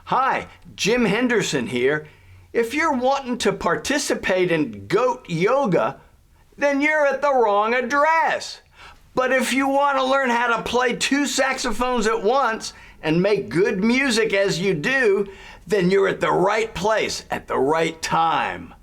Hi, Jim Henderson here. If you're wanting to participate in goat yoga, then you're at the wrong address. But if you want to learn how to play two saxophones at once and make good music as you do, then you're at the right place at the right time.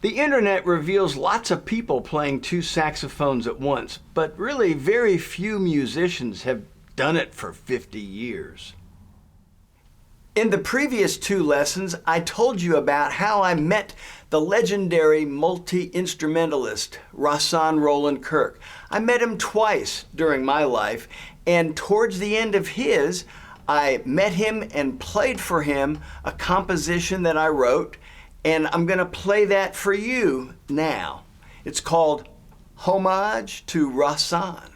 The internet reveals lots of people playing two saxophones at once, but really very few musicians have done it for 50 years. In the previous two lessons, I told you about how I met the legendary multi-instrumentalist Rahsaan Roland Kirk. I met him twice during my life, and towards the end of his, I met him and played for him a composition that I wrote, and I'm going to play that for you now. It's called Homage to Rahsaan.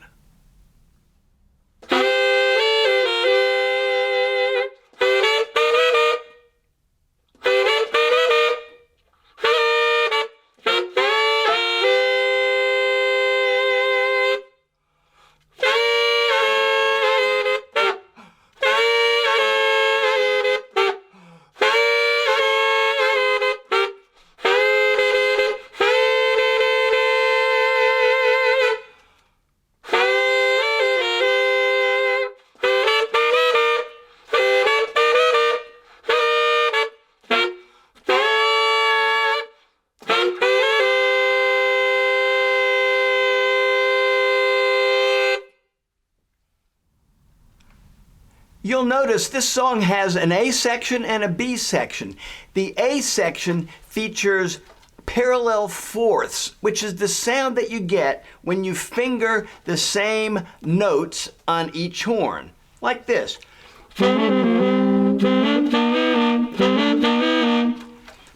You'll notice this song has an A section and a B section. The A section features parallel fourths, which is the sound that you get when you finger the same notes on each horn, like this.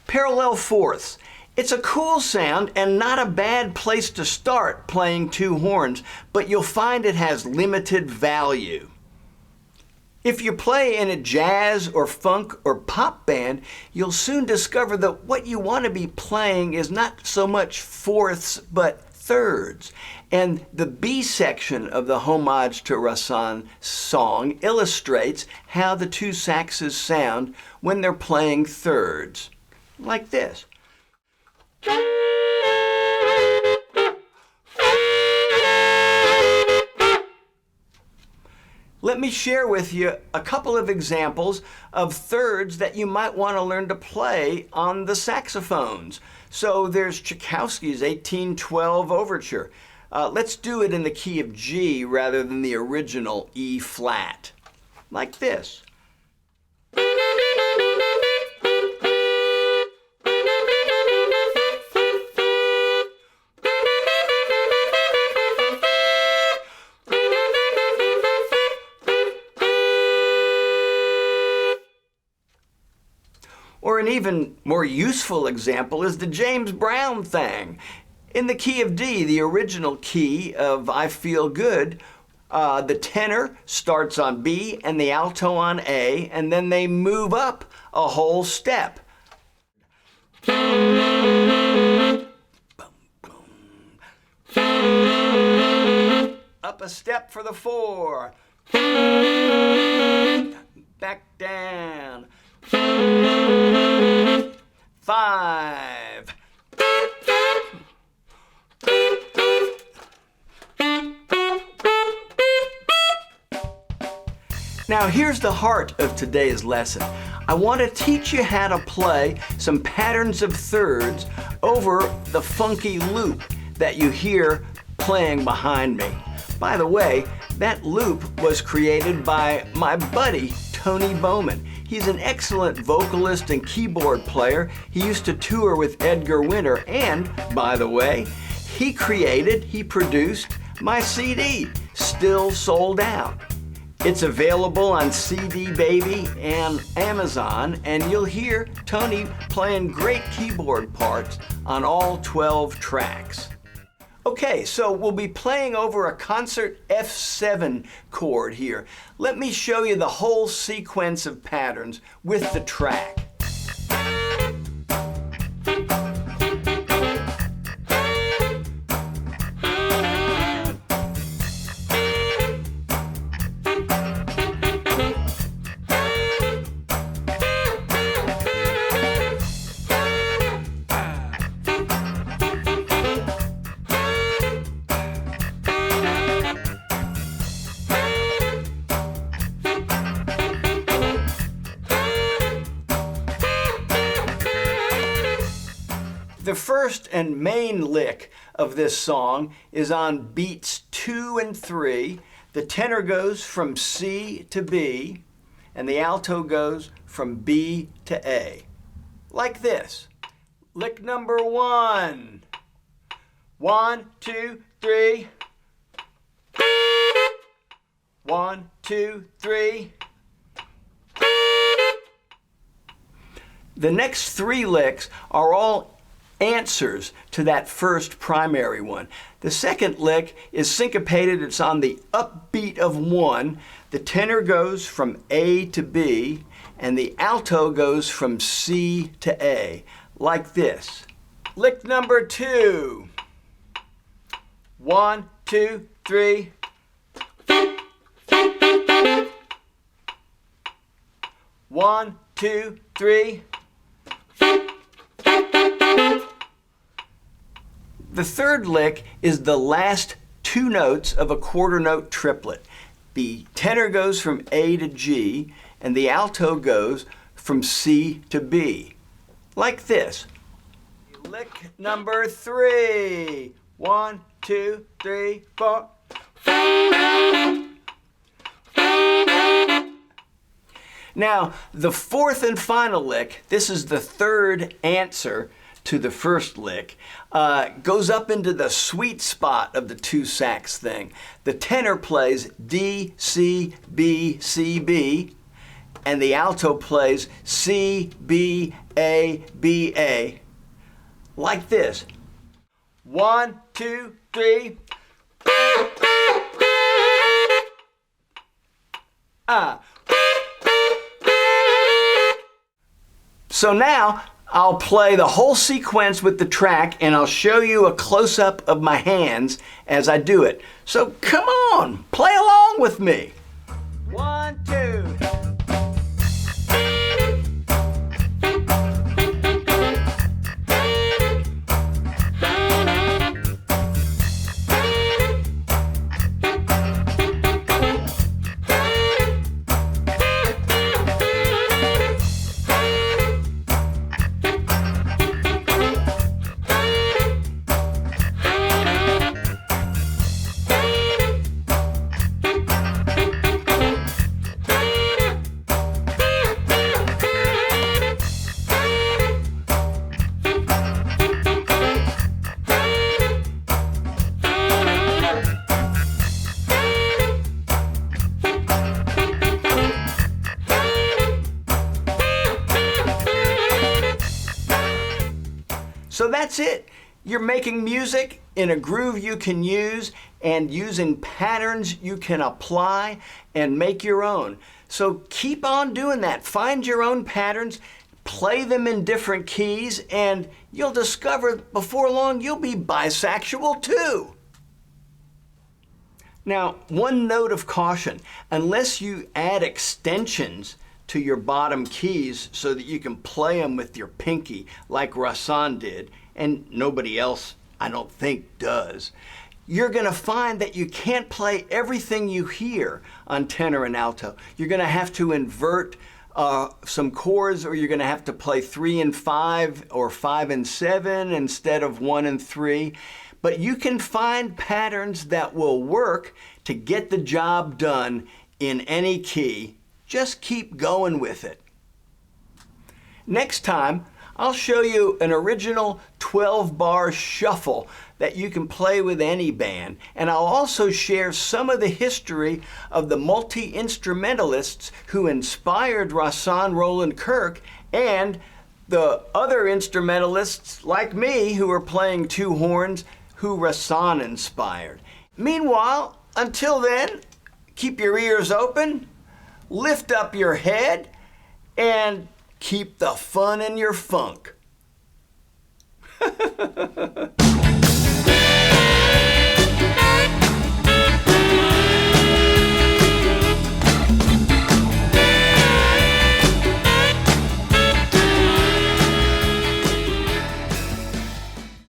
Parallel fourths. It's a cool sound and not a bad place to start playing two horns, but you'll find it has limited value. If you play in a jazz or funk or pop band, you'll soon discover that what you want to be playing is not so much fourths, but thirds. And the B section of the Homage to Rahsaan song illustrates how the two saxes sound when they're playing thirds, like this. Let me share with you a couple of examples of thirds that you might want to learn to play on the saxophones. So there's Tchaikovsky's 1812 Overture. Let's do it in the key of G rather than the original E flat, like this. Or an even more useful example is the James Brown thing. In the key of D, the original key of I Feel Good, the tenor starts on B and the alto on A, and then they move up a whole step. Up a step for the 4. Back down. 5. Now here's the heart of today's lesson. I want to teach you how to play some patterns of thirds over the funky loop that you hear playing behind me. By the way, that loop was created by my buddy, Tony Bowman. He's an excellent vocalist and keyboard player. He used to tour with Edgar Winter, and, by the way, he produced my CD, Still Sold Out. It's available on CD Baby and Amazon, and you'll hear Tony playing great keyboard parts on all 12 tracks. Okay, so we'll be playing over a concert F7 chord here. Let me show you the whole sequence of patterns with the track. The first and main lick of this song is on beats 2 and 3. The tenor goes from C to B, and the alto goes from B to A. Like this. Lick number 1. 1, 2, 3. 1, 2, 3. The next 3 licks are all answers to that first primary one. The second lick is syncopated. It's on the upbeat of 1. The tenor goes from A to B, and the alto goes from C to A, like this. Lick number 2. 1, 2, 3. 1, 2, 3. The third lick is the last 2 notes of a quarter note triplet. The tenor goes from A to G, and the alto goes from C to B, like this. Lick number 3. 1, 2, 3, 4. Now, the fourth and final lick, this is the third answer to the first lick, goes up into the sweet spot of the 2 sax thing. The tenor plays D, C, B, C, B, and the alto plays C, B, A, B, A, like this. 1, 2, 3. So now, I'll play the whole sequence with the track, and I'll show you a close-up of my hands as I do it. So come on, play along with me. 1, 2. So that's it. You're making music in a groove you can use and using patterns you can apply and make your own. So keep on doing that. Find your own patterns, play them in different keys, and you'll discover before long you'll be bisexual too. Now, one note of caution, unless you add extensions to your bottom keys so that you can play them with your pinky like Rahsaan did, and nobody else, I don't think, does, you're going to find that you can't play everything you hear on tenor and alto. You're going to have to invert some chords, or you're going to have to play 3 and 5 or 5 and 7 instead of 1 and 3. But you can find patterns that will work to get the job done in any key. Just keep going with it. Next time, I'll show you an original 12-bar shuffle that you can play with any band, and I'll also share some of the history of the multi-instrumentalists who inspired Rahsaan Roland Kirk and the other instrumentalists like me who are playing 2 horns who Rahsaan inspired. Meanwhile, until then, keep your ears open, lift up your head, and keep the fun in your funk.